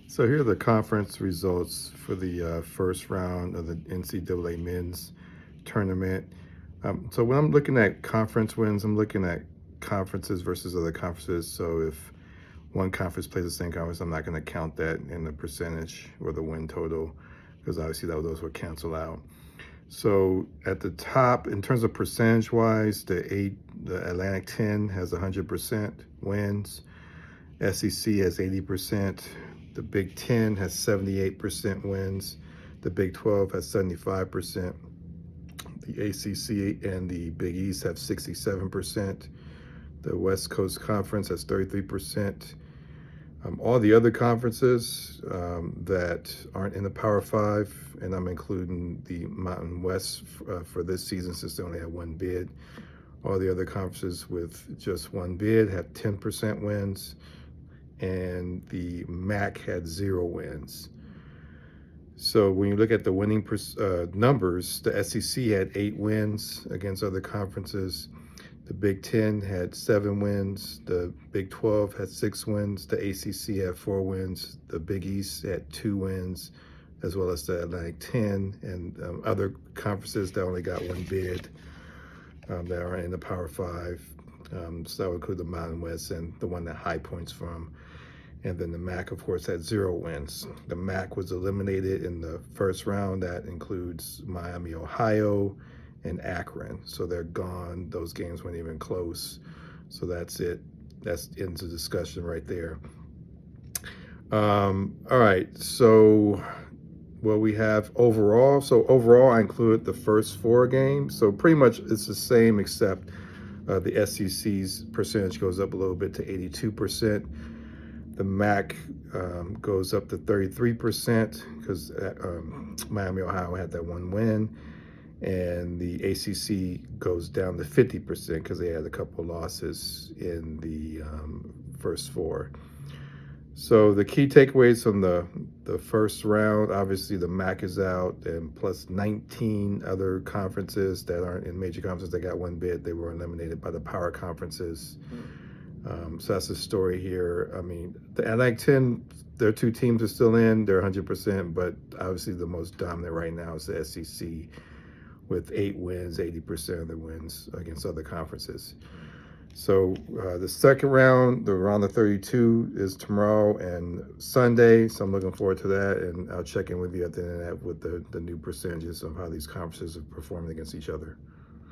So here are the conference results for the first round of the NCAA men's tournament. So when I'm looking at conference wins, I'm looking at conferences versus other conferences. So if one conference plays the same conference, I'm not going to count that in the percentage or the win total, because obviously those will cancel out. So at the top, in terms of percentage wise, the Atlantic 10 has 100% wins. SEC has 80%. The Big 10 has 78% wins. The Big 12 has 75%. The ACC and the Big East have 67%. The West Coast Conference has 33%. All the other conferences that aren't in the Power Five, and I'm including the Mountain West for this season since they only had one bid. All the other conferences with just one bid have 10% wins, and the MAC had 0 wins. So when you look at the winning numbers, the SEC had 8 wins against other conferences. The Big 10 had 7 wins. The Big 12 had 6 wins. The ACC had 4 wins. The Big East had 2 wins, as well as the Atlantic 10 and other conferences that only got one bid that are in the Power 5. So that would include the Mountain West and the one that High Point's from. And then the MAC, of course, had 0 wins. The MAC was eliminated in the first round. That includes Miami, Ohio, and Akron. So they're gone. Those games weren't even close. So that's it. That's ends the discussion right there. All right. So what we have overall. So overall, I included the first 4 games. So pretty much it's the same, except the SEC's percentage goes up a little bit to 82%. The MAC goes up to 33% because Miami, Ohio had that one win. And the ACC goes down to 50% because they had a couple losses in the first 4. So the key takeaways from the first round, obviously the MAC is out, and plus 19 other conferences that aren't in major conferences that got one bid. They were eliminated by the power conferences. So that's the story here. I mean, the Atlantic 10, their 2 teams are still in. They're 100%, but obviously the most dominant right now is the SEC with 8 wins, 80% of the wins against other conferences. So the second round, the round of 32, is tomorrow and Sunday. So I'm looking forward to that, and I'll check in with you at the end of that with the new percentages of how these conferences are performing against each other.